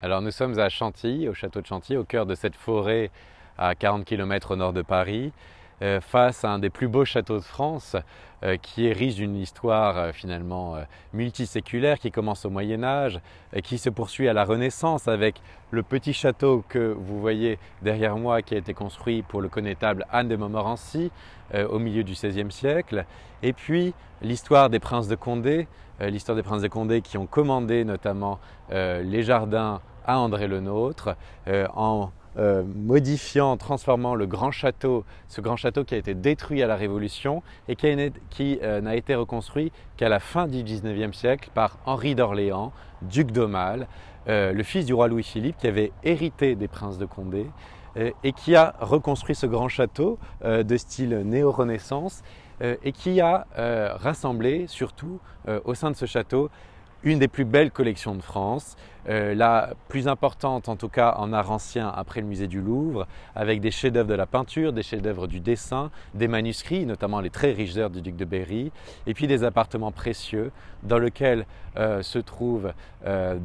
Alors nous sommes à Chantilly, au château de Chantilly, au cœur de cette forêt à 40 km au nord de Paris, face à un des plus beaux châteaux de France qui est riche d'une histoire finalement multiséculaire qui commence au Moyen-Âge, qui se poursuit à la Renaissance avec le petit château que vous voyez derrière moi qui a été construit pour le connétable Anne de Montmorency au milieu du XVIe siècle, et puis l'histoire des princes de Condé, qui ont commandé notamment les jardins à André Le Nôtre en modifiant, transformant le grand château, ce grand château qui a été détruit à la Révolution et qui n'a été reconstruit qu'à la fin du XIXe siècle par Henri d'Orléans, duc d'Aumale, le fils du roi Louis-Philippe qui avait hérité des princes de Condé et qui a reconstruit ce grand château de style néo-renaissance et qui a rassemblé surtout au sein de ce château une des plus belles collections de France, la plus importante en tout cas en art ancien après le musée du Louvre, avec des chefs-d'œuvre de la peinture, des chefs-d'œuvre du dessin, des manuscrits, notamment les très riches œuvres du duc de Berry, et puis des appartements précieux dans lesquels se trouve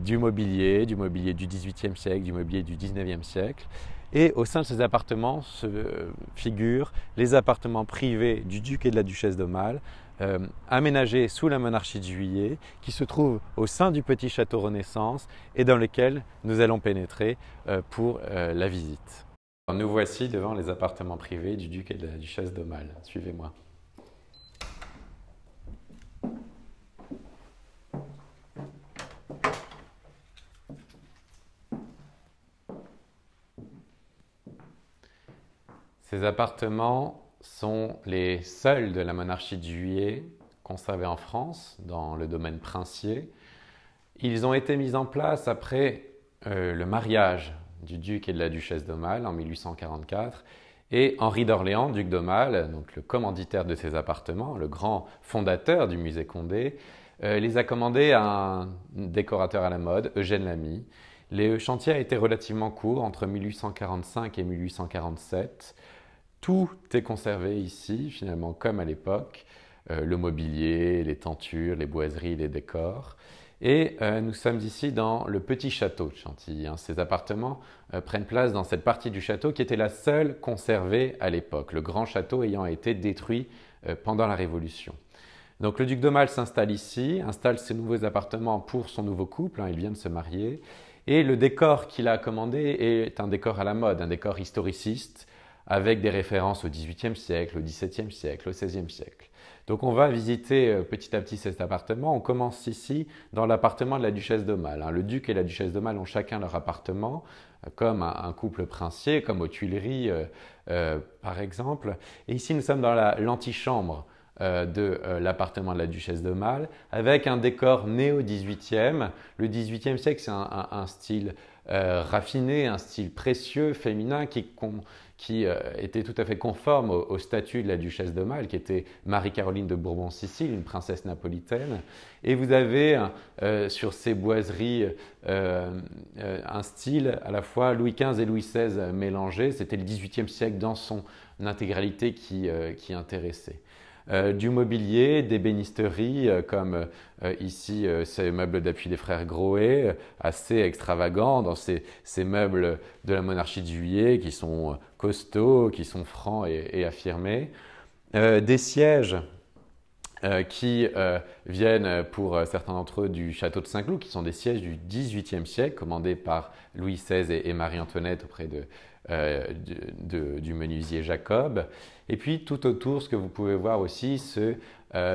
du mobilier du XVIIIe siècle, du mobilier du XIXe siècle. Et au sein de ces appartements se figurent les appartements privés du duc et de la duchesse d'Aumale, aménagés sous la monarchie de Juillet, qui se trouvent au sein du petit château Renaissance et dans lequel nous allons pénétrer pour la visite. Alors, nous voici devant les appartements privés du duc et de la duchesse d'Aumale. Suivez-moi. Ces appartements sont les seuls de la monarchie de Juillet conservés en France dans le domaine princier. Ils ont été mis en place après le mariage du duc et de la duchesse d'Aumale en 1844 et Henri d'Orléans, duc d'Aumale, donc le commanditaire de ces appartements, le grand fondateur du musée Condé, les a commandés à un décorateur à la mode, Eugène Lamy. Le chantier a été relativement court, entre 1845 et 1847. Tout est conservé ici, finalement, comme à l'époque, le mobilier, les tentures, les boiseries, les décors. Et nous sommes ici dans le petit château de Chantilly. Ces appartements prennent place dans cette partie du château qui était la seule conservée à l'époque, le grand château ayant été détruit pendant la Révolution. Donc le duc d'Aumale s'installe ici, installe ses nouveaux appartements pour son nouveau couple, il vient de se marier. Et le décor qu'il a commandé est un décor à la mode, un décor historiciste, avec des références au XVIIIe siècle, au XVIIe siècle, au XVIe siècle. Donc on va visiter petit à petit cet appartement. On commence ici dans l'appartement de la duchesse d'Aumale. Le duc et la duchesse d'Aumale ont chacun leur appartement, comme un couple princier, comme aux Tuileries par exemple. Et ici nous sommes dans l'antichambre de l'appartement de la duchesse d'Aumale, avec un décor néo-XVIIIe. Le XVIIIe siècle, c'est un style raffiné, un style précieux, féminin, qui était tout à fait conforme au statut de la duchesse d'Aumale, qui était Marie-Caroline de Bourbon-Sicile, une princesse napolitaine. Et vous avez sur ces boiseries un style à la fois Louis XV et Louis XVI mélangés. C'était le XVIIIe siècle dans son intégralité qui intéressait. Du mobilier, d'ébénisterie comme ici ces meubles d'appui des frères Grohet, assez extravagants dans ces meubles de la monarchie de Juillet qui sont costauds, qui sont francs et affirmés. Des sièges qui viennent pour certains d'entre eux du château de Saint-Cloud, qui sont des sièges du XVIIIe siècle commandés par Louis XVI et Marie-Antoinette auprès du menuisier Jacob. Et puis tout autour, ce que vous pouvez voir aussi, ce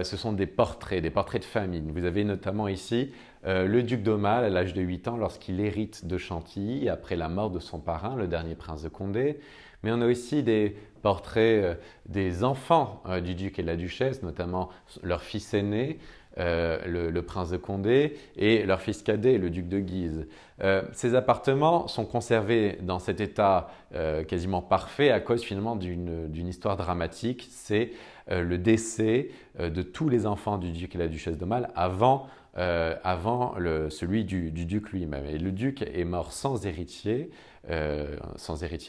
sont des portraits de famille. Vous avez notamment ici le duc d'Aumale à l'âge de 8 ans lorsqu'il hérite de Chantilly après la mort de son parrain, le dernier prince de Condé. Mais on a aussi des portraits des enfants du duc et de la duchesse, notamment leur fils aîné, le prince de Condé, et leur fils cadet, le duc de Guise. Ces appartements sont conservés dans cet état quasiment parfait à cause finalement d'une histoire dramatique. C'est le décès de tous les enfants du duc et de la duchesse d'Aumale avant avant celui du duc lui-même. Et le duc est mort sans héritier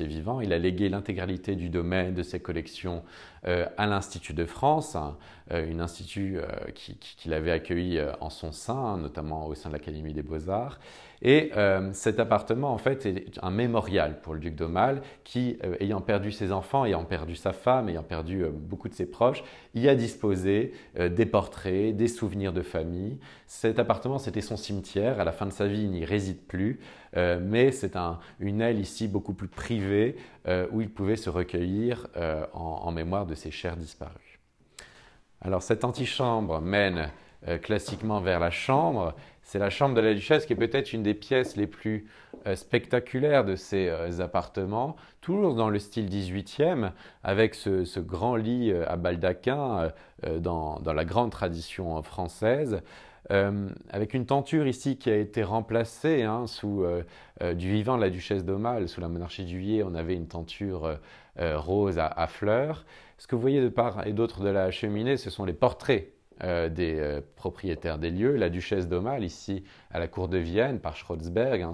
vivant. Il a légué l'intégralité du domaine, de ses collections à l'Institut de France, un institut qu'il avait accueilli en son sein, notamment au sein de l'Académie des Beaux-Arts. Et cet appartement, en fait, est un mémorial pour le duc d'Aumale qui, ayant perdu ses enfants, ayant perdu sa femme, ayant perdu beaucoup de ses proches, y a disposé des portraits, des souvenirs de famille. Cet appartement, c'était son cimetière. À la fin de sa vie, il n'y réside plus, mais c'est une aile ici beaucoup plus privée où il pouvait se recueillir en mémoire de ses chers disparus. Alors, cette antichambre mène classiquement vers la chambre. C'est la chambre de la duchesse qui est peut-être une des pièces les plus spectaculaires de ces appartements, toujours dans le style 18e, avec ce grand lit à baldaquin dans la grande tradition française. Avec une tenture ici qui a été remplacée sous du vivant de la duchesse d'Aumale. Sous la monarchie de Juillet, on avait une tenture rose à fleurs. Ce que vous voyez de part et d'autre de la cheminée, ce sont les portraits des propriétaires des lieux. La duchesse d'Aumale, ici à la cour de Vienne, par Schrotzberg,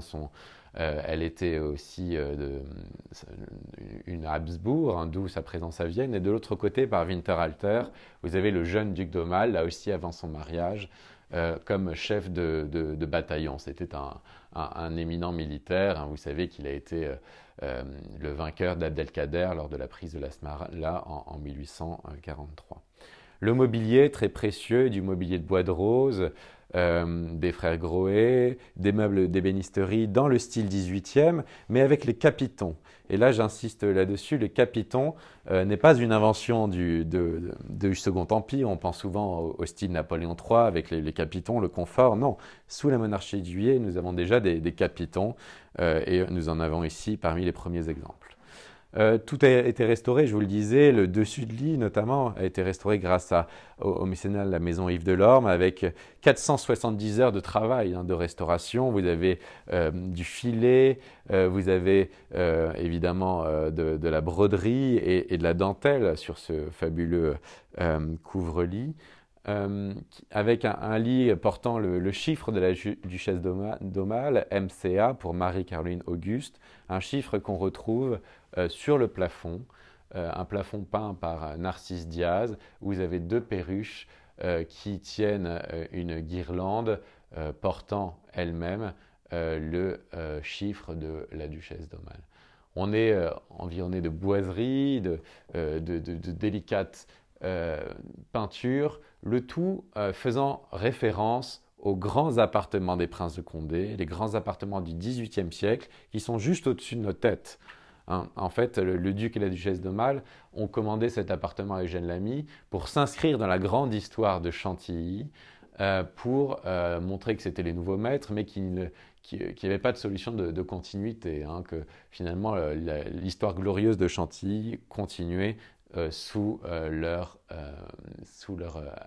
elle était aussi une Habsbourg, d'où sa présence à Vienne. Et de l'autre côté, par Winterhalter, vous avez le jeune duc d'Aumale, là aussi avant son mariage, comme chef de bataillon. C'était un éminent militaire. Vous savez qu'il a été le vainqueur d'Abdelkader lors de la prise de l'Asmara en 1843. Le mobilier, très précieux, du mobilier de bois de rose, des frères Groé, des meubles d'ébénisterie dans le style 18e, mais avec les capitons. Et là, j'insiste là-dessus, le capiton n'est pas une invention du Second Empire. On pense souvent au style Napoléon III avec les capitons, le confort. Non, sous la monarchie de Juillet, nous avons déjà des capitons et nous en avons ici parmi les premiers exemples. Tout a été restauré, je vous le disais, le dessus de lit notamment a été restauré grâce au mécénat de la maison Yves Delorme avec 470 heures de travail de restauration. Vous avez du filet, vous avez évidemment de la broderie et de la dentelle sur ce fabuleux couvre-lit. Avec un lit portant le chiffre de la duchesse d'Aumale, MCA pour Marie-Caroline Auguste, un chiffre qu'on retrouve sur le plafond, un plafond peint par Narcisse Diaz, où vous avez deux perruches qui tiennent une guirlande portant elle-même le chiffre de la duchesse d'Aumale. On est environné de boiseries, de délicates peintures, le tout faisant référence aux grands appartements des princes de Condé, les grands appartements du XVIIIe siècle qui sont juste au-dessus de nos têtes. En fait, le duc et la duchesse d'Aumale ont commandé cet appartement à Eugène Lamy pour s'inscrire dans la grande histoire de Chantilly, pour montrer que c'était les nouveaux maîtres, mais qu'il n'y avait pas de solution de continuité, que finalement l'histoire glorieuse de Chantilly continuait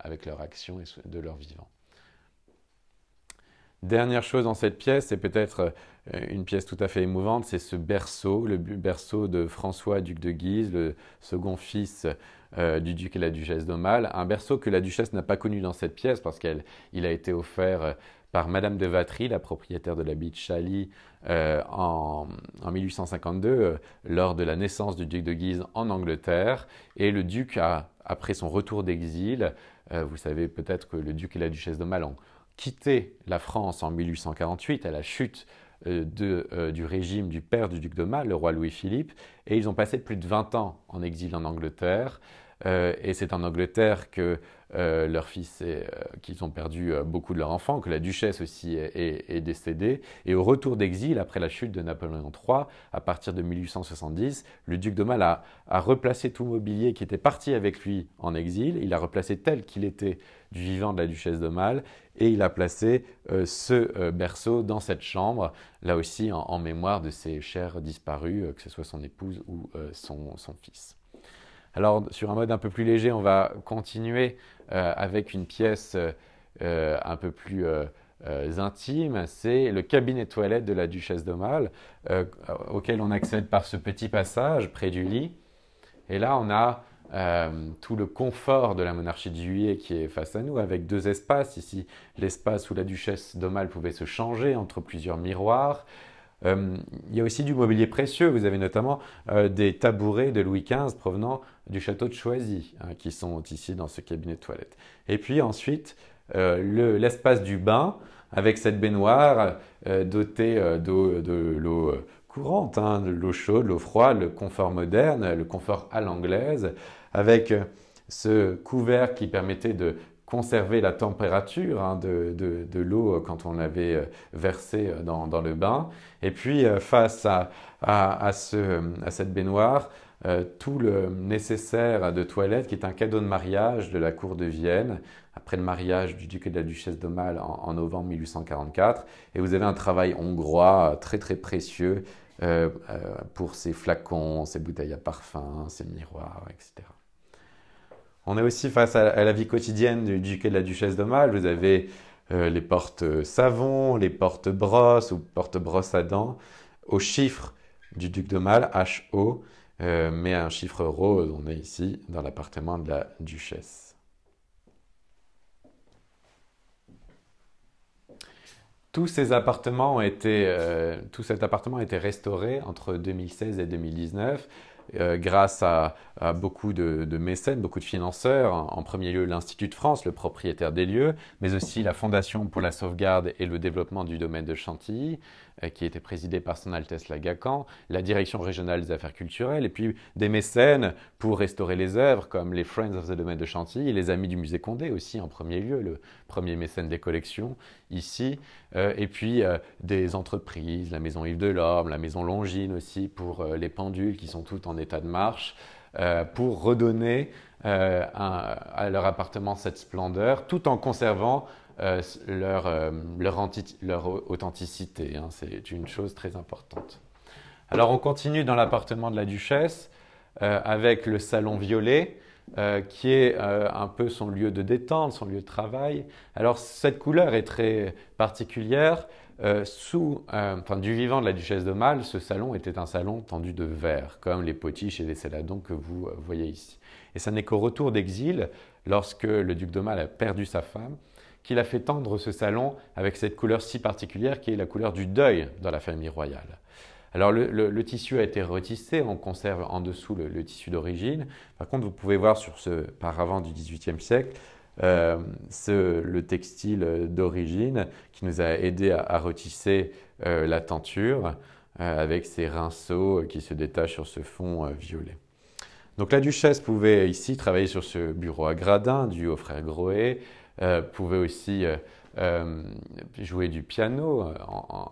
avec leur action et de leur vivant. Dernière chose dans cette pièce, c'est peut-être une pièce tout à fait émouvante, c'est ce berceau, le berceau de François, duc de Guise, le second fils du duc et la duchesse d'Aumale. Un berceau que la duchesse n'a pas connu dans cette pièce parce qu'il a été offert par Madame de Vatry, la propriétaire de l'abbaye de Chailly, en 1852, lors de la naissance du duc de Guise en Angleterre. Et le duc, après son retour d'exil, vous savez peut-être que le duc et la duchesse d'Aumale ont quitté la France en 1848 à la chute du régime du père du duc d'Aumale, le roi Louis-Philippe, et ils ont passé plus de 20 ans en exil en Angleterre. Et c'est en Angleterre que leur fils, qu'ils ont perdu beaucoup de leurs enfants, que la duchesse aussi est décédée. Et au retour d'exil, après la chute de Napoléon III, à partir de 1870, le duc d'Aumale a replacé tout mobilier qui était parti avec lui en exil. Il a replacé tel qu'il était du vivant de la duchesse d'Aumale et il a placé ce berceau dans cette chambre, là aussi en mémoire de ses chers disparus, que ce soit son épouse ou son fils. Alors, sur un mode un peu plus léger, on va continuer avec une pièce un peu plus intime. C'est le cabinet toilette de la duchesse d'Aumale, auquel on accède par ce petit passage près du lit. Et là, on a tout le confort de la monarchie de Juillet qui est face à nous, avec deux espaces. Ici, l'espace où la duchesse d'Aumale pouvait se changer entre plusieurs miroirs. Il y a aussi du mobilier précieux. Vous avez notamment des tabourets de Louis XV provenant du château de Choisy, qui sont ici dans ce cabinet de toilette. Et puis ensuite, l'espace du bain, avec cette baignoire dotée de l'eau courante, de l'eau chaude, l'eau froide, le confort moderne, le confort à l'anglaise, avec ce couvercle qui permettait de conserver la température de l'eau quand on l'avait versée dans le bain. Et puis face à cette baignoire, tout le nécessaire de toilette qui est un cadeau de mariage de la cour de Vienne, après le mariage du duc et de la duchesse d'Aumale en novembre 1844. Et vous avez un travail hongrois très très précieux pour ces flacons, ces bouteilles à parfum, ces miroirs, etc. On est aussi face à la vie quotidienne du duc et de la duchesse d'Aumale. Vous avez les portes savon, les portes brosse ou portes brosse à dents au chiffre du duc d'Aumale, HO, mais un chiffre rose. On est ici dans l'appartement de la duchesse. Tout cet appartement a été restauré entre 2016 et 2019 grâce à beaucoup de mécènes, beaucoup de financeurs. En premier lieu, l'Institut de France, le propriétaire des lieux, mais aussi la Fondation pour la sauvegarde et le développement du domaine de Chantilly, qui était présidée par Son Altesse Lagacan, la Direction régionale des affaires culturelles, et puis des mécènes pour restaurer les œuvres, comme les Friends of the Domaine de Chantilly, les Amis du Musée Condé aussi en premier lieu, le premier mécène des collections ici, et puis des entreprises, la Maison Yves Delorme, la Maison Longines aussi pour les pendules qui sont toutes en état de marche, pour redonner à leur appartement cette splendeur, tout en conservant leur authenticité. C'est une chose très importante. Alors on continue dans l'appartement de la duchesse avec le salon violet, qui est un peu son lieu de détente, son lieu de travail. Alors cette couleur est très particulière. Du vivant de la duchesse d'Aumale, ce salon était un salon tendu de verre, comme les potiches et les céladons que vous voyez ici. Et ça n'est qu'au retour d'exil, lorsque le duc d'Aumale a perdu sa femme, qu'il a fait tendre ce salon avec cette couleur si particulière qui est la couleur du deuil dans la famille royale. Alors le tissu a été retissé, on conserve en dessous le tissu d'origine. Par contre, vous pouvez voir sur ce paravent du XVIIIe siècle le textile d'origine qui nous a aidé à retisser la tenture avec ces rinceaux qui se détachent sur ce fond violet. Donc la duchesse pouvait ici travailler sur ce bureau à gradins dû au frère Groé, pouvait aussi jouer du piano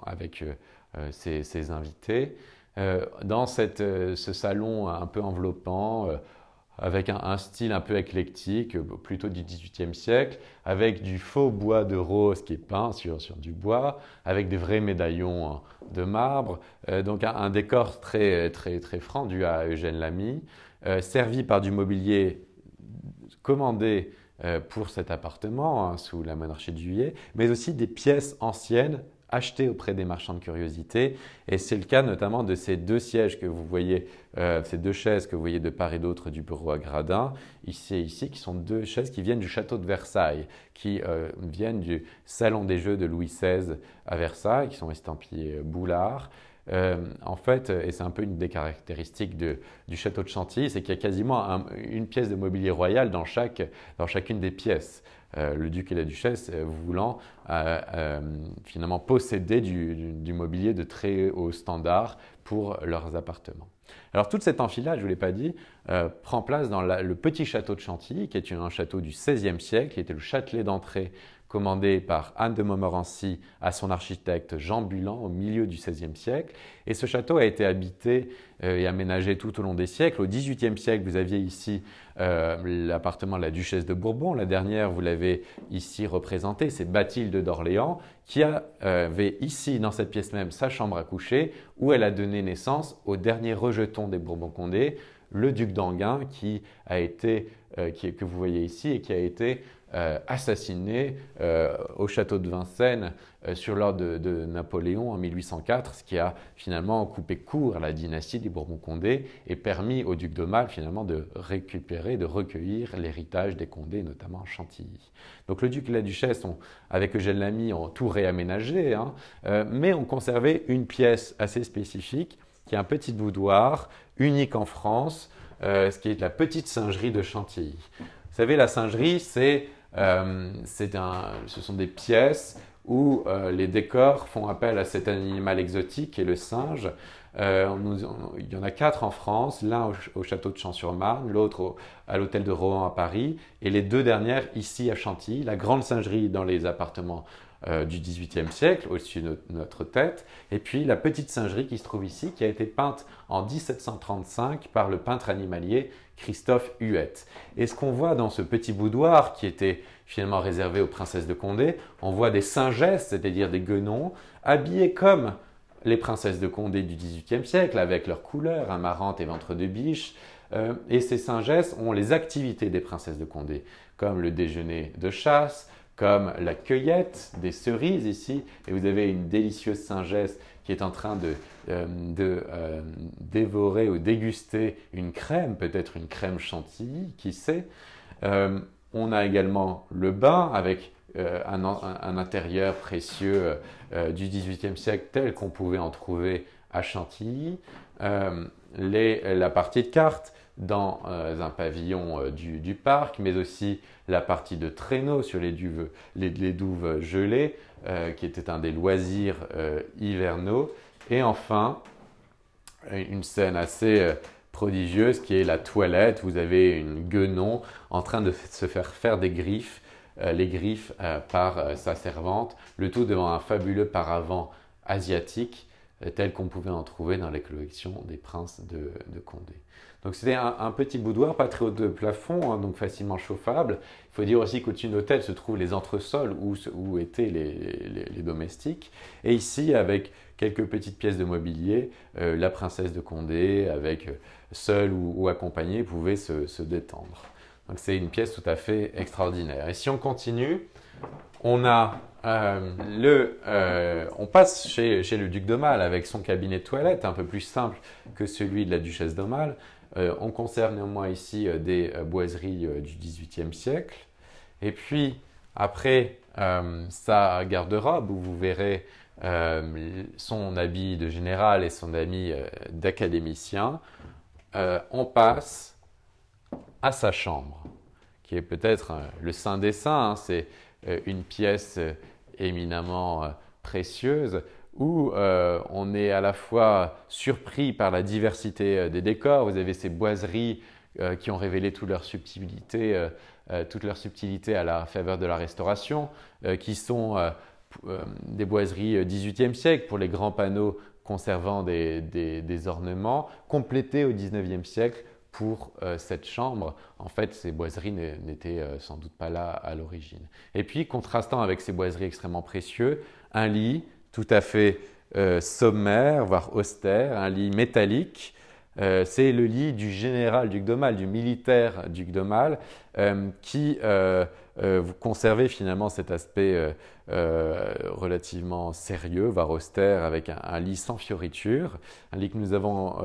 avec ses invités. Dans ce salon un peu enveloppant, avec un style un peu éclectique, plutôt du XVIIIe siècle, avec du faux bois de rose qui est peint sur du bois, avec des vrais médaillons de marbre, donc un décor très, très, très franc dû à Eugène Lamy, servi par du mobilier commandé pour cet appartement sous la monarchie de Juillet, mais aussi des pièces anciennes achetées auprès des marchands de curiosités. Et c'est le cas notamment de ces deux sièges que vous voyez, ces deux chaises que vous voyez de part et d'autre du bureau à gradins, ici et ici, qui sont deux chaises qui viennent du château de Versailles, qui viennent du salon des jeux de Louis XVI à Versailles, qui sont estampillées Boulard. En fait, et c'est un peu une des caractéristiques du château de Chantilly, c'est qu'il y a quasiment une pièce de mobilier royal dans chacune des pièces. Le duc et la duchesse voulant finalement posséder du mobilier de très haut standard pour leurs appartements. Alors toute cette enfilade, je ne vous l'ai pas dit, prend place dans le petit château de Chantilly, qui est un château du XVIe siècle, qui était le châtelet d'entrée commandé par Anne de Montmorency à son architecte Jean Bulan au milieu du XVIe siècle. Et ce château a été habité et aménagé tout au long des siècles. Au XVIIIe siècle, vous aviez ici l'appartement de la duchesse de Bourbon. La dernière, vous l'avez ici représentée, c'est Bathilde d'Orléans, qui avait ici, dans cette pièce même, sa chambre à coucher, où elle a donné naissance au dernier rejeton des Bourbons-Condé, le duc d'Enghien, que vous voyez ici et qui a été assassiné au château de Vincennes sur l'ordre de Napoléon en 1804, ce qui a finalement coupé court à la dynastie des Bourbons-Condé et permis au duc d'Aumale finalement de récupérer, de recueillir l'héritage des Condé, notamment à Chantilly. Donc le duc et la duchesse, avec Eugène Lamy, ont tout réaménagé, hein, mais ont conservé une pièce assez spécifique, qui est un petit boudoir unique en France, ce qui est la petite singerie de Chantilly. Vous savez, la singerie, ce sont des pièces où les décors font appel à cet animal exotique qui est le singe. Il y en a 4 en France, l'un au château de Champs-sur-Marne, l'autre à l'hôtel de Rohan à Paris, et les 2 dernières ici à Chantilly. La grande singerie dans les appartements du XVIIIe siècle, au-dessus de notre tête, et puis la petite singerie qui se trouve ici, qui a été peinte en 1735 par le peintre animalier Christophe Huette. Et ce qu'on voit dans ce petit boudoir, qui était finalement réservé aux princesses de Condé, on voit des singesses, c'est-à-dire des guenons, habillés comme les princesses de Condé du XVIIIe siècle, avec leurs couleurs, amarantes et ventre de biche. Et ces singesses ont les activités des princesses de Condé, comme le déjeuner de chasse, comme la cueillette des cerises ici, et vous avez une délicieuse singesse qui est en train de dévorer ou déguster une crème, peut-être une crème chantilly, qui sait. On a également le bain avec un intérieur précieux du XVIIIe siècle tel qu'on pouvait en trouver à Chantilly. La partie de cartes dans un pavillon du parc, mais aussi la partie de traîneau sur les douves gelées, qui était un des loisirs hivernaux. Et enfin, une scène assez prodigieuse qui est la toilette. Vous avez une guenon en train de se faire des griffes, les griffes par sa servante, le tout devant un fabuleux paravent asiatique tel qu'on pouvait en trouver dans les collections des princes de Condé. Donc c'était un petit boudoir, pas très haut de plafond, hein, donc facilement chauffable. Il faut dire aussi qu'au-dessus de l'hôtel se trouvent les entresols où étaient les domestiques. Et ici, avec quelques petites pièces de mobilier, la princesse de Condé, seule ou accompagnée, pouvait se détendre. Donc c'est une pièce tout à fait extraordinaire. Et si on continue, on passe chez le duc d'Aumale avec son cabinet de toilette, un peu plus simple que celui de la duchesse d'Aumale. On conserve néanmoins ici des boiseries du XVIIIe siècle. Et puis, après sa garde-robe, où vous verrez son habit de général et son habit d'académicien, on passe à sa chambre, qui est peut-être le saint des saints, hein. C'est une pièce éminemment précieuse où on est à la fois surpris par la diversité des décors. Vous avez ces boiseries qui ont révélé toute leur subtilité à la faveur de la Restauration, qui sont des boiseries XVIIIe siècle pour les grands panneaux conservant des ornements, complétés au XIXe siècle pour cette chambre. En fait, ces boiseries n'étaient sans doute pas là à l'origine. Et puis, contrastant avec ces boiseries extrêmement précieuses, un lit tout à fait sommaire, voire austère, un lit métallique. C'est le lit du général duc d'Aumale, du militaire duc d'Aumale, qui vous conservez finalement cet aspect relativement sérieux, voire austère, avec un lit sans fioriture, un lit que nous avons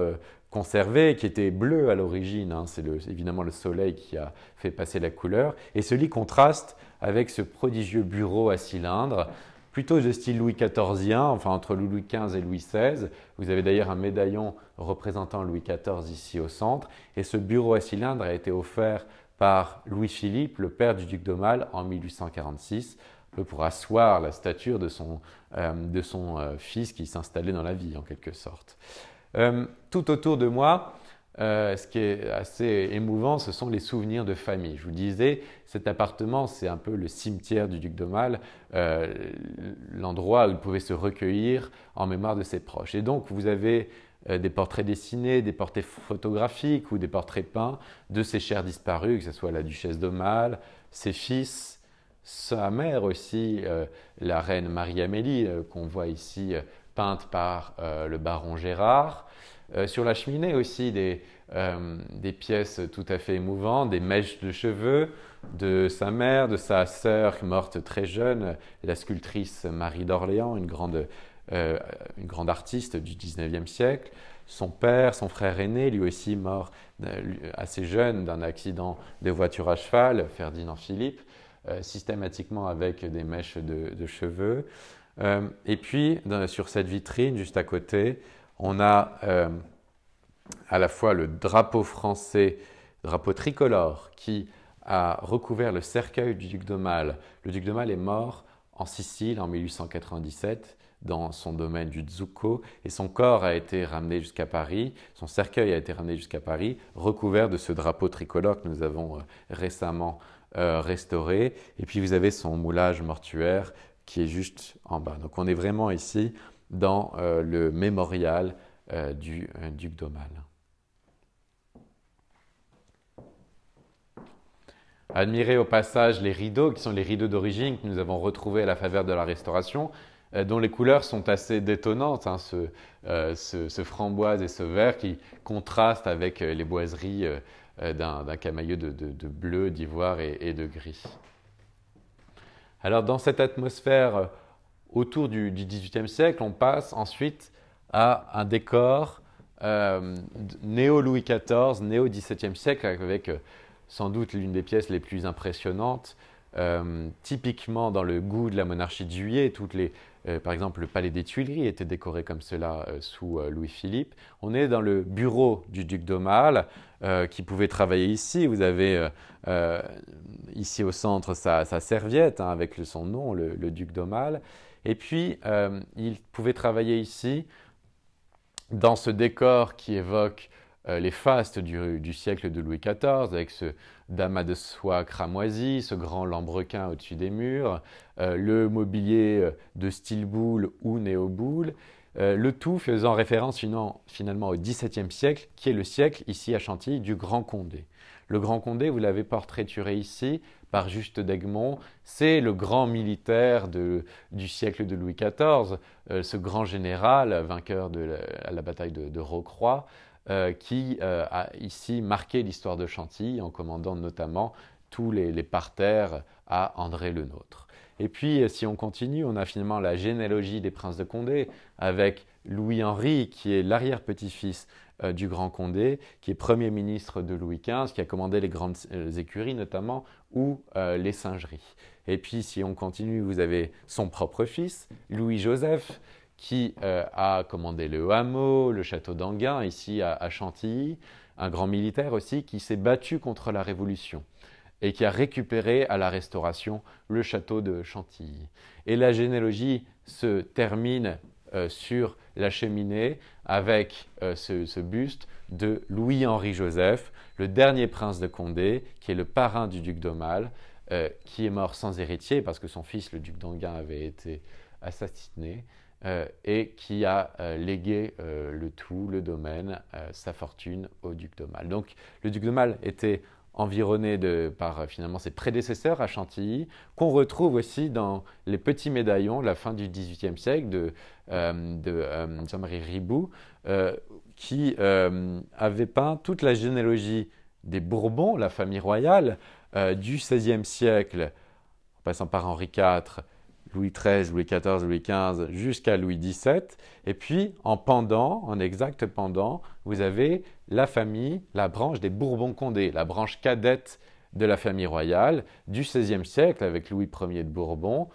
conservé, qui était bleu à l'origine, hein. C'est évidemment le soleil qui a fait passer la couleur, et ce lit contraste avec ce prodigieux bureau à cylindre, plutôt de style Louis XIVien, enfin entre Louis XV et Louis XVI. Vous avez d'ailleurs un médaillon représentant Louis XIV ici au centre, et ce bureau à cylindre a été offert par Louis-Philippe, le père du duc d'Aumale, en 1846, pour asseoir la stature de son fils qui s'installait dans la vie en quelque sorte. Tout autour de moi, ce qui est assez émouvant, ce sont les souvenirs de famille. Je vous disais, cet appartement, c'est un peu le cimetière du duc d'Aumale, l'endroit où il pouvait se recueillir en mémoire de ses proches. Et donc, vous avez des portraits dessinés, des portraits photographiques ou des portraits peints de ses chers disparus, que ce soit la duchesse d'Aumale, ses fils, sa mère aussi, la reine Marie-Amélie, qu'on voit ici peinte par le baron Gérard. Sur la cheminée aussi, des pièces tout à fait émouvantes, des mèches de cheveux de sa mère, de sa sœur morte très jeune, la sculptrice Marie d'Orléans, une grande artiste du 19e siècle. Son père, son frère aîné, lui aussi mort assez jeune d'un accident de voiture à cheval, Ferdinand Philippe, systématiquement avec des mèches de cheveux. Et puis, sur cette vitrine, juste à côté, on a à la fois le drapeau français, drapeau tricolore, qui a recouvert le cercueil du duc d'Aumale. Le duc d'Aumale est mort en Sicile en 1897 dans son domaine du Zucco et son corps a été ramené jusqu'à Paris, son cercueil a été ramené jusqu'à Paris, recouvert de ce drapeau tricolore que nous avons récemment restauré. Et puis vous avez son moulage mortuaire qui est juste en bas. Donc on est vraiment ici dans le mémorial du duc d'Aumale. Admirez au passage les rideaux, qui sont les rideaux d'origine que nous avons retrouvés à la faveur de la Restauration, dont les couleurs sont assez détonnantes, hein, ce framboise et ce vert qui contrastent avec les boiseries d'un camailleux de bleu, d'ivoire et de gris. Alors dans cette atmosphère autour du XVIIIe siècle, on passe ensuite à un décor néo-Louis XIV, néo-XVIIe siècle, avec sans doute l'une des pièces les plus impressionnantes, typiquement dans le goût de la monarchie de Juillet. Par exemple, le palais des Tuileries était décoré comme cela sous Louis-Philippe. On est dans le bureau du duc d'Aumale qui pouvait travailler ici. Vous avez ici au centre sa serviette hein, avec son nom, le duc d'Aumale. Et puis, il pouvait travailler ici dans ce décor qui évoque les fastes du siècle de Louis XIV, avec ce damas de soie cramoisi, ce grand lambrequin au-dessus des murs, le mobilier de style boule ou néo-boule, le tout faisant référence finalement au XVIIe siècle, qui est le siècle, ici à Chantilly, du Grand Condé. Le Grand Condé, vous l'avez portraituré ici par Juste d'Egmont, c'est le grand militaire du siècle de Louis XIV, ce grand général vainqueur à la bataille de Rocroi, qui a ici marqué l'histoire de Chantilly en commandant notamment tous les parterres à André le Nôtre. Et puis, si on continue, on a finalement la généalogie des princes de Condé avec Louis-Henri, qui est l'arrière-petit-fils du Grand Condé, qui est Premier ministre de Louis XV, qui a commandé les grandes écuries notamment, ou les singeries. Et puis, si on continue, vous avez son propre fils, Louis-Joseph, qui a commandé le hameau, le château d'Enghien, ici à Chantilly, un grand militaire aussi qui s'est battu contre la Révolution et qui a récupéré à la Restauration le château de Chantilly. Et la généalogie se termine sur la cheminée avec ce buste de Louis-Henri Joseph, le dernier prince de Condé, qui est le parrain du duc d'Aumale, qui est mort sans héritier parce que son fils, le duc d'Enghien, avait été assassiné. Et qui a légué le domaine, sa fortune au duc d'Aumale. Donc le duc d'Aumale était environné par finalement ses prédécesseurs à Chantilly, qu'on retrouve aussi dans les petits médaillons de la fin du XVIIIe siècle de Jean-Marie Riboud, qui avait peint toute la généalogie des Bourbons, la famille royale, du XVIe siècle, en passant par Henri IV, Louis XIII, Louis XIV, Louis XV, jusqu'à Louis XVII. Et puis, en exact pendant, vous avez la famille, la branche des Bourbons-Condé, la branche cadette de la famille royale du XVIe siècle, avec Louis Ier de Bourbon,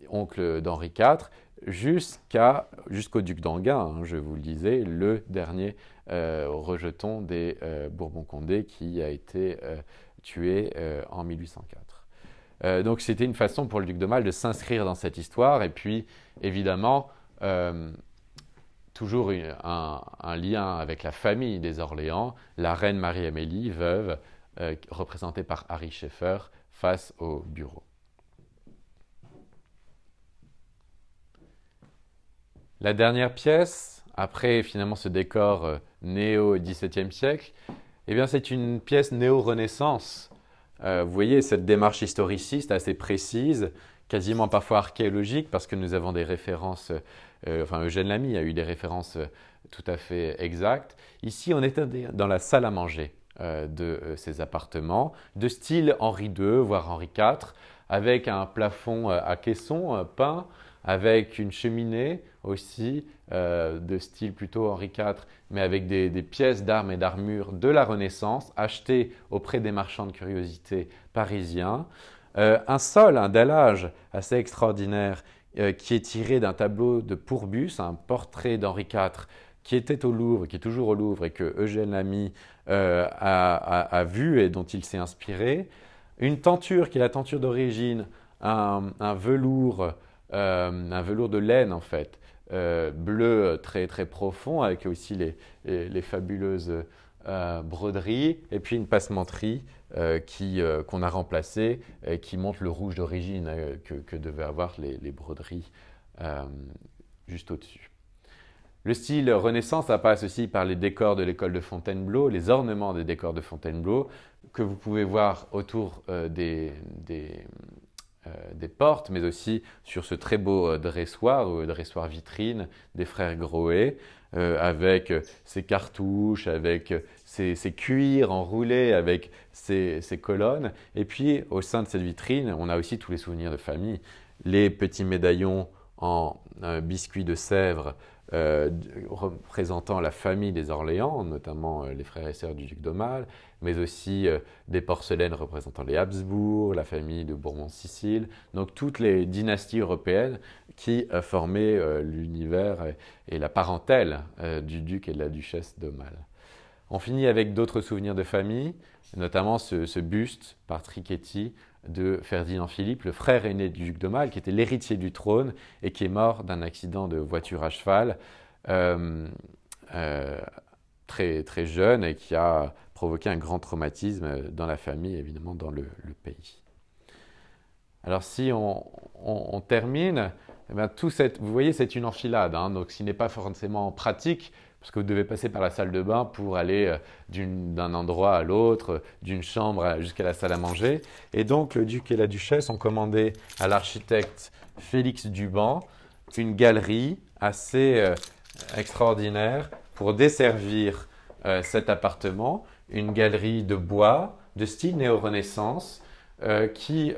oncle d'Henri IV, jusqu'au duc d'Enghien, hein, je vous le disais, le dernier rejeton des Bourbons-Condé qui a été tué en 1804. Donc c'était une façon pour le duc d'Aumale de s'inscrire dans cette histoire et puis évidemment toujours un lien avec la famille des Orléans, la reine Marie-Amélie, veuve, représentée par Harry Schaeffer face au bureau. La dernière pièce, après finalement ce décor néo-XVIIe siècle, eh bien c'est une pièce néo-Renaissance. Vous voyez cette démarche historiciste assez précise quasiment parfois archéologiques, parce que nous avons des références, enfin Eugène Lamy a eu des références tout à fait exactes. Ici, on était dans la salle à manger de ces appartements, de style Henri II, voire Henri IV, avec un plafond à caisson peint, avec une cheminée aussi de style plutôt Henri IV, mais avec des pièces d'armes et d'armures de la Renaissance achetées auprès des marchands de curiosités parisiens. Un sol, un dallage assez extraordinaire qui est tiré d'un tableau de Pourbus, un portrait d'Henri IV qui était au Louvre, qui est toujours au Louvre et que Eugène Lamy a vu et dont il s'est inspiré. Une tenture qui est la tenture d'origine, un velours de laine en fait, bleu très, très profond, avec aussi les fabuleuses broderies, et puis une passementerie qu'on a remplacée, qui montre le rouge d'origine que devaient avoir les broderies juste au-dessus. Le style Renaissance, ça passe aussi par les décors de l'école de Fontainebleau, les ornements des décors de Fontainebleau, que vous pouvez voir autour des portes, mais aussi sur ce très beau dressoir vitrine des frères Grohet, avec ses cartouches, avec ses cuirs enroulés, avec ses colonnes. Et puis, au sein de cette vitrine, on a aussi tous les souvenirs de famille, les petits médaillons en biscuits de Sèvres, représentant la famille des Orléans, notamment les frères et sœurs du duc d'Aumale, mais aussi des porcelaines représentant les Habsbourg, la famille de Bourbon-Sicile, donc toutes les dynasties européennes qui formaient l'univers et la parentèle du duc et de la duchesse d'Aumale. On finit avec d'autres souvenirs de famille, notamment ce buste par Trichetti de Ferdinand Philippe, le frère aîné du duc d'Aumale, qui était l'héritier du trône et qui est mort d'un accident de voiture à cheval très, très jeune et qui a provoqué un grand traumatisme dans la famille, évidemment dans le pays. Alors si on termine, eh bien, vous voyez c'est une enfilade, hein, donc ce n'est pas forcément pratique, parce que vous devez passer par la salle de bain pour aller d'un endroit à l'autre, d'une chambre jusqu'à la salle à manger. Et donc, le duc et la duchesse ont commandé à l'architecte Félix Duban une galerie assez extraordinaire pour desservir cet appartement. Une galerie de bois, de style néo-renaissance, qui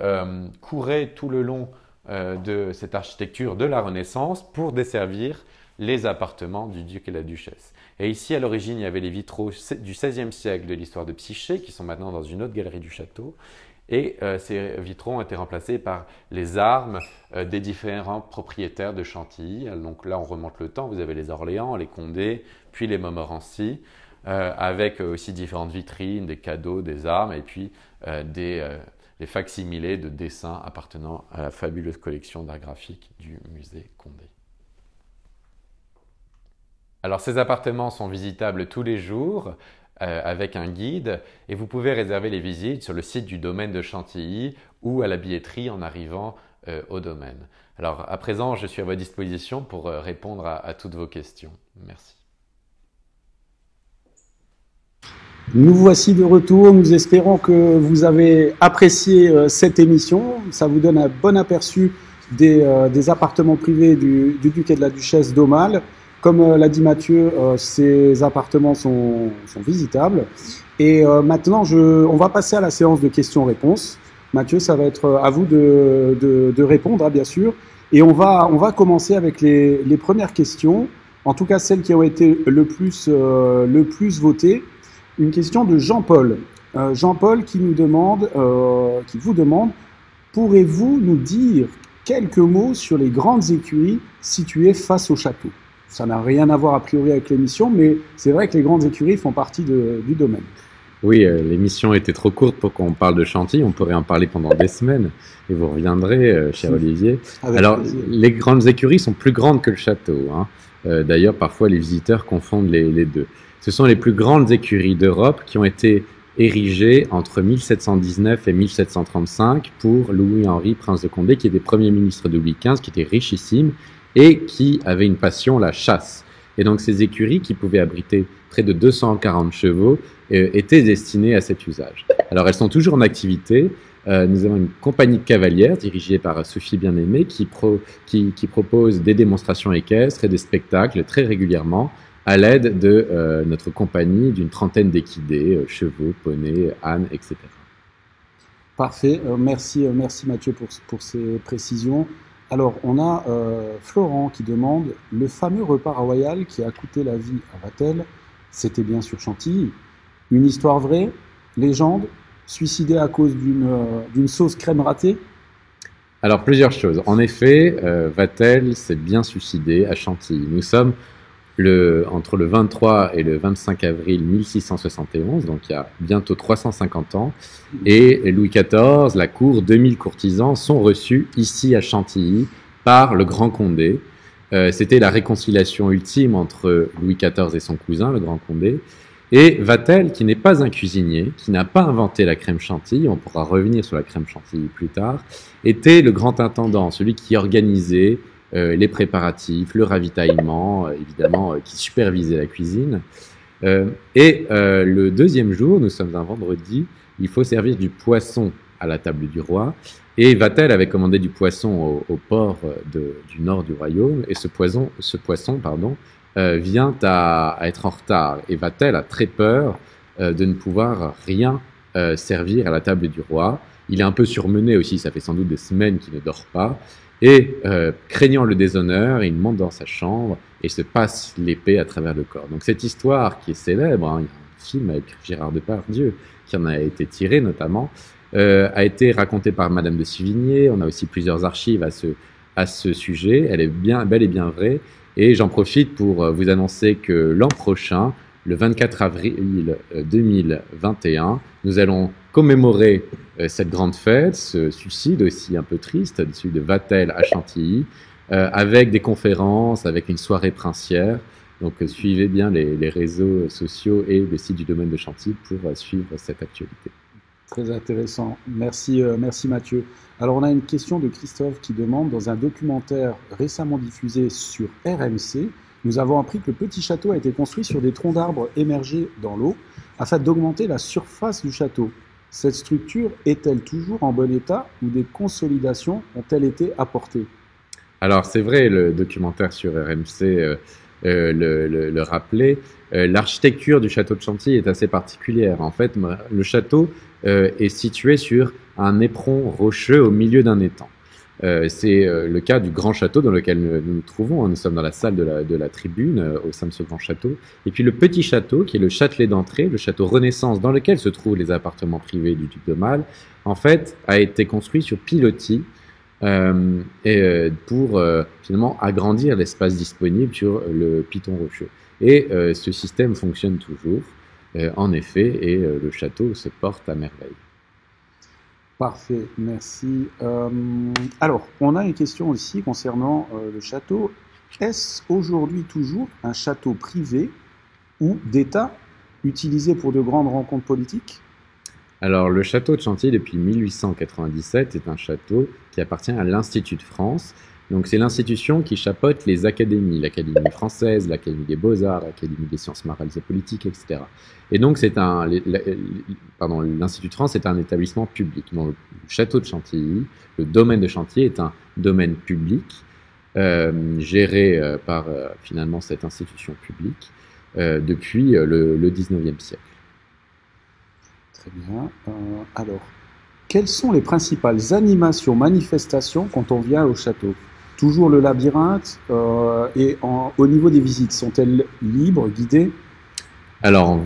courait tout le long de cette architecture de la Renaissance pour desservir les appartements du duc et la duchesse. Et ici, à l'origine, il y avait les vitraux du XVIe siècle de l'histoire de Psyché, qui sont maintenant dans une autre galerie du château. Et ces vitraux ont été remplacés par les armes des différents propriétaires de Chantilly. Donc là, on remonte le temps. Vous avez les Orléans, les Condé, puis les Montmorency, avec aussi différentes vitrines, des cadeaux, des armes, et puis des facsimilés de dessins appartenant à la fabuleuse collection d'art graphique du musée Condé. Alors, ces appartements sont visitables tous les jours avec un guide et vous pouvez réserver les visites sur le site du domaine de Chantilly ou à la billetterie en arrivant au domaine. Alors, à présent, je suis à votre disposition pour répondre à toutes vos questions. Merci. Nous voici de retour. Nous espérons que vous avez apprécié cette émission. Ça vous donne un bon aperçu des appartements privés du duc et de la duchesse d'Aumale. Comme l'a dit Mathieu, ces appartements sont visitables. Et maintenant, on va passer à la séance de questions-réponses. Mathieu, ça va être à vous de répondre, hein, bien sûr. Et on va commencer avec les premières questions, en tout cas celles qui ont été le plus votées. Une question de Jean-Paul. Jean-Paul qui vous demande, pourrez-vous nous dire quelques mots sur les grandes écuries situées face au château? Ça n'a rien à voir a priori avec l'émission, mais c'est vrai que les grandes écuries font partie du domaine. Oui, l'émission était trop courte pour qu'on parle de Chantilly. On pourrait en parler pendant des semaines. Et vous reviendrez, cher Olivier. Alors, les grandes écuries sont plus grandes que le château, hein. D'ailleurs, parfois, les visiteurs confondent les deux. Ce sont les plus grandes écuries d'Europe qui ont été érigées entre 1719 et 1735 pour Louis-Henri, prince de Condé, qui était premier ministre de Louis XV, qui était richissime et qui avait une passion, la chasse. Et donc ces écuries, qui pouvaient abriter près de 240 chevaux, étaient destinées à cet usage. Alors elles sont toujours en activité. nous avons une compagnie cavalière dirigée par Sophie Bien-Aimée qui propose des démonstrations équestres et des spectacles très régulièrement à l'aide de notre compagnie d'une trentaine d'équidés, chevaux, poneys, ânes, etc. Parfait, merci Mathieu pour ces précisions. Alors, on a Florent qui demande, le fameux repas royal qui a coûté la vie à Vatel, c'était bien sur Chantilly. Une histoire vraie, légende, suicidé à cause d'une sauce crème ratée? Alors, plusieurs choses. En effet, Vatel s'est bien suicidé à Chantilly. Nous sommes entre le 23 et le 25 avril 1671, donc il y a bientôt 350 ans, et Louis XIV, la cour, 2000 courtisans sont reçus ici à Chantilly par le Grand Condé. C'était la réconciliation ultime entre Louis XIV et son cousin, le Grand Condé, et Vatel, qui n'est pas un cuisinier, qui n'a pas inventé la crème chantilly, on pourra revenir sur la crème chantilly plus tard, était le grand intendant, celui qui organisait les préparatifs, le ravitaillement, évidemment, qui supervisait la cuisine. Le deuxième jour, nous sommes un vendredi, il faut servir du poisson à la table du roi. Et Vatel avait commandé du poisson au port du nord du royaume, et ce poisson vient à être en retard. Et Vatel a très peur de ne pouvoir rien servir à la table du roi. Il est un peu surmené aussi, ça fait sans doute des semaines qu'il ne dort pas. Et craignant le déshonneur, il monte dans sa chambre et se passe l'épée à travers le corps. Donc cette histoire qui est célèbre, hein, il y a un film avec Gérard Depardieu qui en a été tiré notamment, a été racontée par Madame de Sévigné. On a aussi plusieurs archives à ce sujet. Elle est bel et bien vraie. Et j'en profite pour vous annoncer que l'an prochain, le 24 avril 2021, nous allons commémorer cette grande fête, ce suicide aussi un peu triste, celui de Vatel à Chantilly, avec des conférences, avec une soirée princière. Donc suivez bien les réseaux sociaux et le site du domaine de Chantilly pour suivre cette actualité. Très intéressant. Merci Mathieu. Alors on a une question de Christophe qui demande, dans un documentaire récemment diffusé sur RMC, nous avons appris que le petit château a été construit sur des troncs d'arbres émergés dans l'eau afin d'augmenter la surface du château. Cette structure est-elle toujours en bon état ou des consolidations ont-elles été apportées? Alors c'est vrai, le documentaire sur RMC le rappelait. L'architecture du château de Chantilly est assez particulière. En fait, le château est situé sur un éperon rocheux au milieu d'un étang. C'est le cas du grand château dans lequel nous nous trouvons. Nous sommes dans la salle de la tribune au sein de ce grand château. Et puis le petit château, qui est le châtelet d'entrée, le château Renaissance, dans lequel se trouvent les appartements privés du duc de Malle, en fait, a été construit sur pilotis pour finalement agrandir l'espace disponible sur le piton rocheux. Et ce système fonctionne toujours, en effet, et le château se porte à merveille. Parfait, merci. Alors, on a une question aussi concernant le château. Est-ce aujourd'hui toujours un château privé ou d'État utilisé pour de grandes rencontres politiques? Alors, le château de Chantilly, depuis 1897, est un château qui appartient à l'Institut de France. Donc, c'est l'institution qui chapeaute les académies, l'Académie française, l'Académie des beaux-arts, l'Académie des sciences morales et politiques, etc. Et donc, l'Institut de France est un établissement public. Donc, le château de Chantilly, le domaine de Chantilly est un domaine public géré par finalement cette institution publique depuis le 19e siècle. Très bien. Alors, quelles sont les principales animations, manifestations quand on vient au château? Toujours le labyrinthe et au niveau des visites, sont-elles libres, guidées? Alors,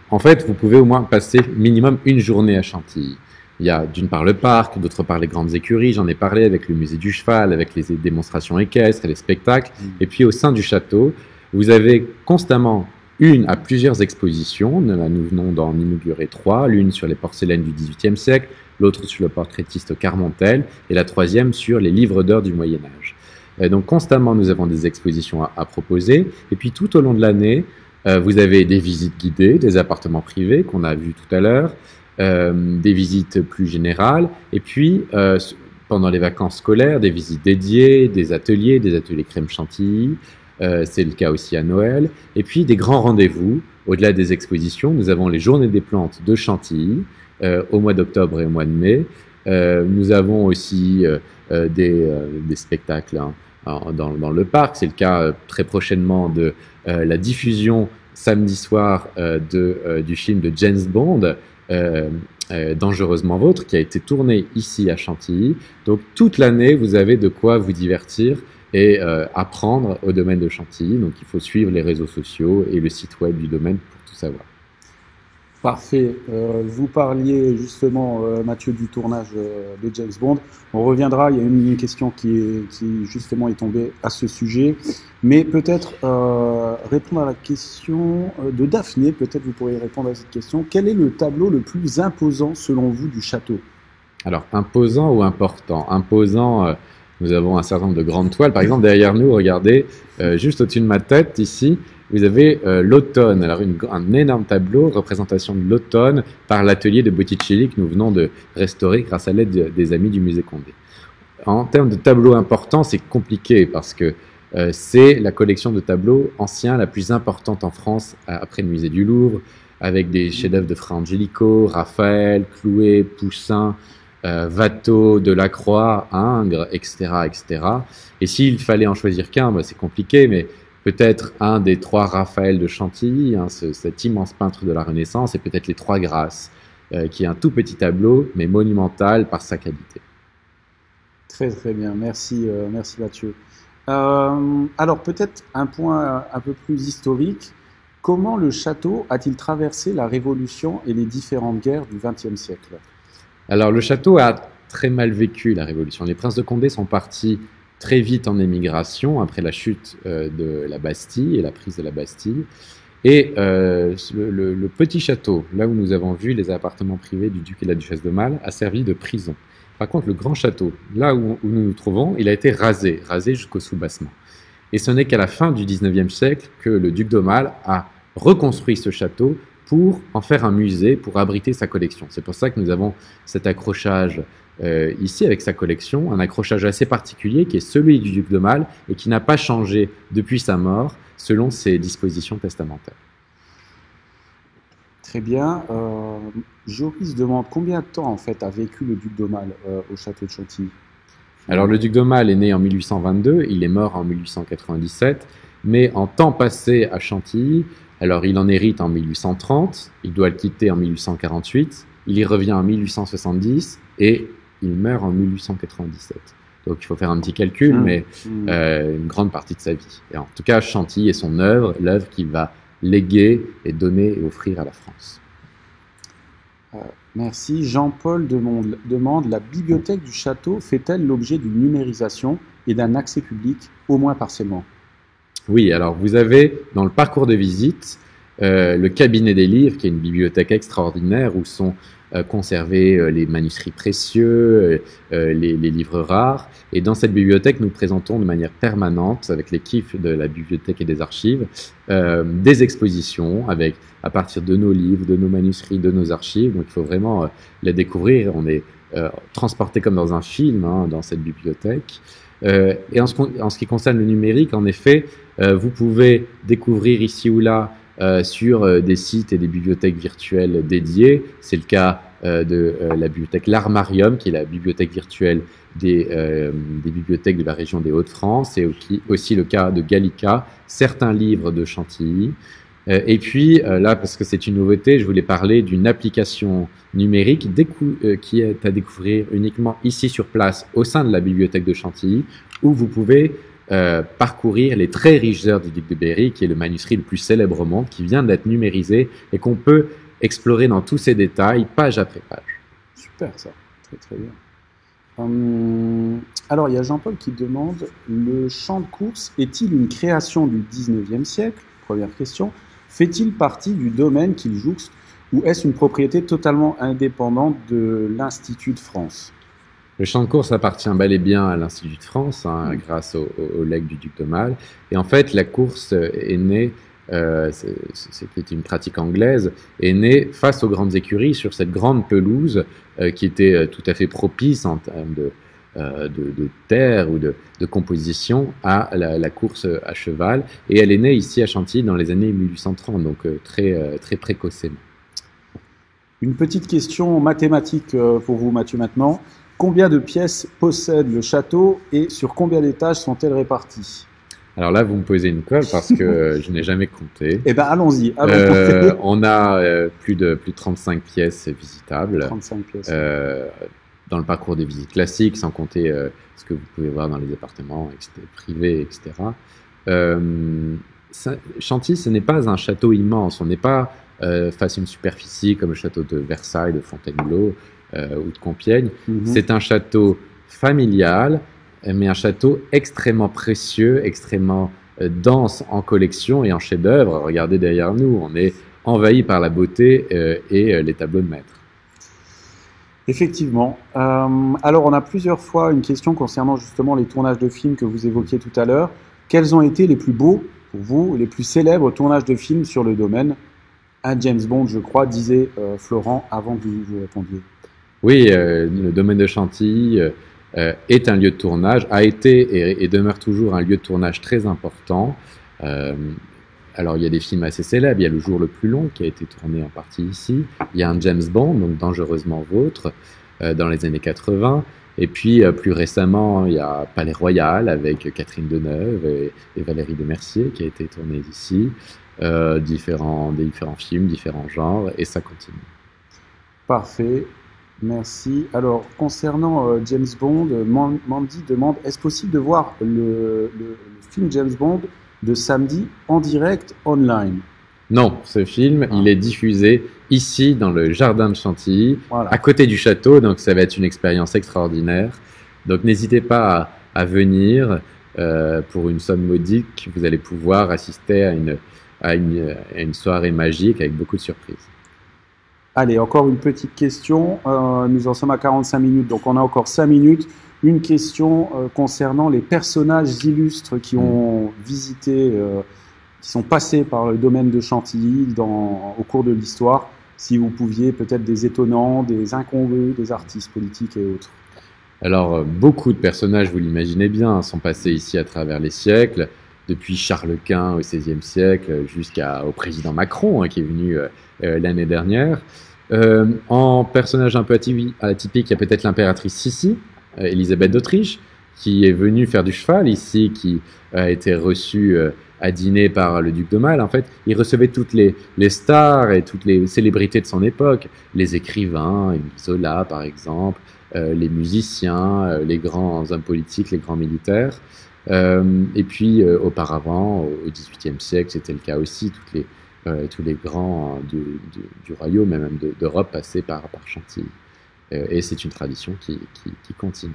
en fait, vous pouvez au moins passer minimum une journée à Chantilly. Il y a d'une part le parc, d'autre part les grandes écuries, j'en ai parlé, avec le musée du cheval, avec les démonstrations équestres et les spectacles. Et puis au sein du château, vous avez constamment une à plusieurs expositions. Là, nous venons d'en inaugurer 3, l'une sur les porcelaines du XVIIIe siècle, l'autre sur le portraitiste Carmontel et la troisième sur les livres d'heures du Moyen-Âge. Donc constamment, nous avons des expositions à proposer. Et puis tout au long de l'année, vous avez des visites guidées, des appartements privés qu'on a vus tout à l'heure, des visites plus générales, et puis pendant les vacances scolaires, des visites dédiées, des ateliers crème chantilly, c'est le cas aussi à Noël, et puis des grands rendez-vous. Au-delà des expositions, nous avons les journées des plantes de Chantilly au mois d'octobre et au mois de mai, Nous avons aussi des spectacles dans le parc. C'est le cas très prochainement de la diffusion samedi soir du film de James Bond, Dangereusement Vôtre, qui a été tourné ici à Chantilly. Donc toute l'année, vous avez de quoi vous divertir et apprendre au domaine de Chantilly. Donc il faut suivre les réseaux sociaux et le site web du domaine pour tout savoir. Parfait. Vous parliez justement, Mathieu, du tournage de James Bond. On reviendra, il y a une question qui justement est tombée à ce sujet. Mais peut-être répondre à la question de Daphné, peut-être vous pourriez répondre à cette question. Quel est le tableau le plus imposant selon vous du château? Alors, imposant ou important? Imposant, nous avons un certain nombre de grandes toiles. Par exemple, derrière nous, regardez, juste au-dessus de ma tête, ici, vous avez l'automne. Alors, un énorme tableau, représentation de l'automne par l'atelier de Botticelli que nous venons de restaurer grâce à l'aide des amis du musée Condé. En termes de tableaux importants, c'est compliqué parce que c'est la collection de tableaux anciens la plus importante en France après le musée du Louvre, avec des chefs-d'œuvre de Fra Angelico, Raphaël, Clouet, Poussin, Watteau, Delacroix, Ingres, etc., etc. Et s'il fallait en choisir qu'un, c'est compliqué, mais peut-être un des trois Raphaël de Chantilly, cet immense peintre de la Renaissance, et peut-être les Trois Grâces, qui est un tout petit tableau, mais monumental par sa qualité. Très très bien, merci Mathieu. Alors peut-être un point un peu plus historique. Comment le château a-t-il traversé la Révolution et les différentes guerres du XXe siècle? Alors le château a très mal vécu la Révolution. Les princes de Condé sont partis très vite en émigration après la chute de la Bastille et la prise de la Bastille. Et le petit château, là où nous avons vu les appartements privés du duc et de la duchesse de Malle, a servi de prison. Par contre, le grand château, là où nous nous trouvons, il a été rasé jusqu'au soubassement. Et ce n'est qu'à la fin du XIXe siècle que le duc d'Aumale a reconstruit ce château pour en faire un musée, pour abriter sa collection. C'est pour ça que nous avons cet accrochage ici avec sa collection, un accrochage assez particulier qui est celui du duc d'Aumale et qui n'a pas changé depuis sa mort selon ses dispositions testamentaires. Très bien. Joris demande combien de temps en fait a vécu le duc d'Aumale au château de Chantilly? Alors le duc d'Aumale est né en 1822, il est mort en 1897, mais en temps passé à Chantilly, alors il en hérite en 1830, il doit le quitter en 1848, il y revient en 1870 et il meurt en 1897. Donc il faut faire un petit calcul, mais une grande partie de sa vie. Et en tout cas, Chantilly est son œuvre, l'œuvre qu'il va léguer et donner et offrir à la France. Merci. Jean-Paul demande la bibliothèque du château fait-elle l'objet d'une numérisation et d'un accès public, au moins partiellement? Oui, alors vous avez dans le parcours de visite le cabinet des livres, qui est une bibliothèque extraordinaire où sont conserver les manuscrits précieux, les livres rares. Et dans cette bibliothèque, nous présentons de manière permanente, avec l'équipe de la bibliothèque et des archives, des expositions à partir de nos livres, de nos manuscrits, de nos archives. Donc il faut vraiment les découvrir. On est transporté comme dans un film dans cette bibliothèque. Et en ce qui concerne le numérique, en effet, vous pouvez découvrir ici ou là sur des sites et des bibliothèques virtuelles dédiées. C'est le cas de la bibliothèque L'Armarium, qui est la bibliothèque virtuelle des bibliothèques de la région des Hauts-de-France, et aussi le cas de Gallica, certains livres de Chantilly. Et puis là, parce que c'est une nouveauté, je voulais parler d'une application numérique qui est à découvrir uniquement ici sur place au sein de la bibliothèque de Chantilly, où vous pouvez parcourir les très riches heures du duc de Berry, qui est le manuscrit le plus célèbre au monde, qui vient d'être numérisé et qu'on peut explorer dans tous ses détails, page après page. Super ça, très très bien. Alors il y a Jean-Paul qui demande, le champ de course est-il une création du 19e siècle? Première question. Fait-il partie du domaine qu'il jouxte ou est-ce une propriété totalement indépendante de l'Institut de France? Le champ de course appartient bel et bien à l'Institut de France, grâce au legs du duc d'Aumale. Et en fait, la course est née, c'est une pratique anglaise, est née face aux grandes écuries sur cette grande pelouse qui était tout à fait propice en termes de terre ou de composition à la course à cheval. Et elle est née ici à Chantilly dans les années 1830, donc très précocement. Une petite question mathématique pour vous, Mathieu, maintenant. Combien de pièces possède le château et sur combien d'étages sont-elles réparties? Alors là, vous me posez une colle parce que je n'ai jamais compté. Eh bien, allons-y. On a plus de 35 pièces visitables 35 pièces. Dans le parcours des visites classiques, sans compter ce que vous pouvez voir dans les appartements privés, etc. Chantilly, ce n'est pas un château immense. On n'est pas face à une superficie comme le château de Versailles, de Fontainebleau ou de Compiègne. C'est un château familial, mais un château extrêmement précieux, extrêmement dense en collection et en chefs-d'œuvre. Regardez derrière nous, on est envahi par la beauté et les tableaux de maître. Effectivement. Alors, on a plusieurs fois une question concernant justement les tournages de films que vous évoquiez tout à l'heure. Quels ont été les plus beaux, pour vous, les plus célèbres tournages de films sur le domaine? Un James Bond, je crois, disait Florent avant que vous répondiez. Oui, le domaine de Chantilly est un lieu de tournage, a été et demeure toujours un lieu de tournage très important. Alors, il y a des films assez célèbres. Il y a Le Jour le plus long qui a été tourné en partie ici. Il y a un James Bond, donc Dangereusement Vôtre, dans les années 80. Et puis, plus récemment, il y a Palais Royal avec Catherine Deneuve et Valérie Demercier qui a été tourné ici. Différents films, différents genres, et ça continue. Parfait. Merci. Alors, concernant James Bond, Mandy demande, est-ce possible de voir le film James Bond de samedi en direct online? Non, ce film, il est diffusé ici dans le jardin de Chantilly, voilà, à côté du château, donc ça va être une expérience extraordinaire. Donc n'hésitez pas à venir pour une somme modique, vous allez pouvoir assister à une soirée magique avec beaucoup de surprises. Allez, encore une petite question. Nous en sommes à 45 minutes, donc on a encore 5 minutes. Une question concernant les personnages illustres qui ont visité, qui sont passés par le domaine de Chantilly au cours de l'histoire. Si vous pouviez, peut-être des étonnants, des incongrus, des artistes politiques et autres. Alors, beaucoup de personnages, vous l'imaginez bien, sont passés ici à travers les siècles, depuis Charles Quint au XVIe siècle jusqu'au président Macron, qui est venu l'année dernière. En personnage un peu atypique, il y a peut-être l'impératrice Sissi, Élisabeth d'Autriche, qui est venue faire du cheval ici, qui a été reçue à dîner par le duc d'Aumale. En fait, il recevait toutes les stars et toutes les célébrités de son époque, les écrivains, Émile Zola par exemple, les musiciens, les grands hommes politiques, les grands militaires. Et puis auparavant, au XVIIIe siècle, c'était le cas aussi, tous les grands du royaume, même d'Europe, passaient par Chantilly. Et c'est une tradition qui continue.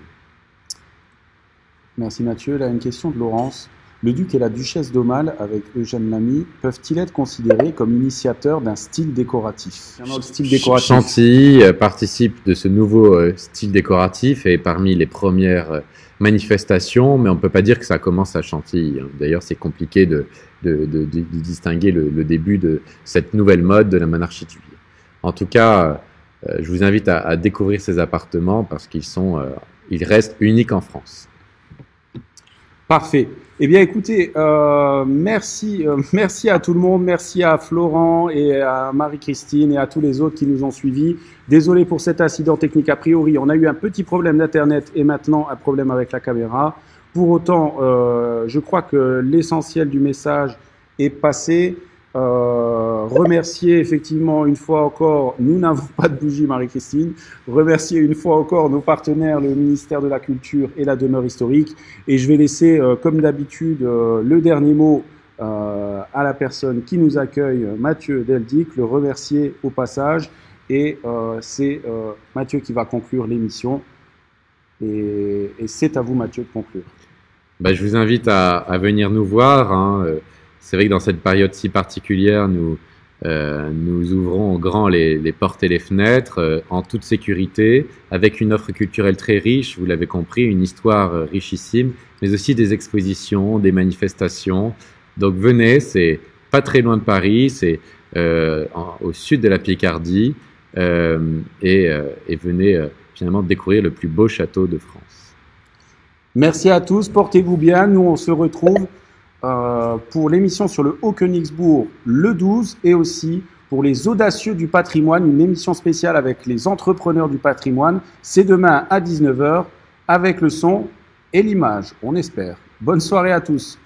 Merci Mathieu. Là, une question de Laurence. Le duc et la duchesse d'Aumale, avec Eugène Lamy, peuvent-ils être considérés comme initiateurs d'un style décoratif? Chantilly participe de ce nouveau style décoratif et est parmi les premières manifestations, mais on ne peut pas dire que ça commence à Chantilly. D'ailleurs, c'est compliqué de distinguer le début de cette nouvelle mode de la monarchie de Juillet. En tout cas, je vous invite à découvrir ces appartements parce ils restent uniques en France. Parfait. Eh bien, écoutez, merci à tout le monde, merci à Florent et à Marie-Christine et à tous les autres qui nous ont suivis. Désolé pour cet incident technique. A priori, on a eu un petit problème d'Internet et maintenant un problème avec la caméra. Pour autant, je crois que l'essentiel du message est passé. Remercier effectivement une fois encore, nous n'avons pas de bougie Marie-Christine, remercier une fois encore nos partenaires, le ministère de la Culture et la Demeure historique, et je vais laisser comme d'habitude le dernier mot à la personne qui nous accueille, Mathieu Deldic, le remercier au passage, et c'est Mathieu qui va conclure l'émission, et c'est à vous Mathieu de conclure. Je vous invite à venir nous voir, C'est vrai que dans cette période si particulière, nous ouvrons au grand les portes et les fenêtres en toute sécurité, avec une offre culturelle très riche, vous l'avez compris, une histoire richissime, mais aussi des expositions, des manifestations. Donc venez, c'est pas très loin de Paris, c'est au sud de la Picardie, et venez finalement découvrir le plus beau château de France. Merci à tous, portez-vous bien, nous on se retrouve pour l'émission sur le Haut-Königsbourg le 12 et aussi pour les audacieux du patrimoine, une émission spéciale avec les entrepreneurs du patrimoine. C'est demain à 19 h avec le son et l'image, on espère. Bonne soirée à tous.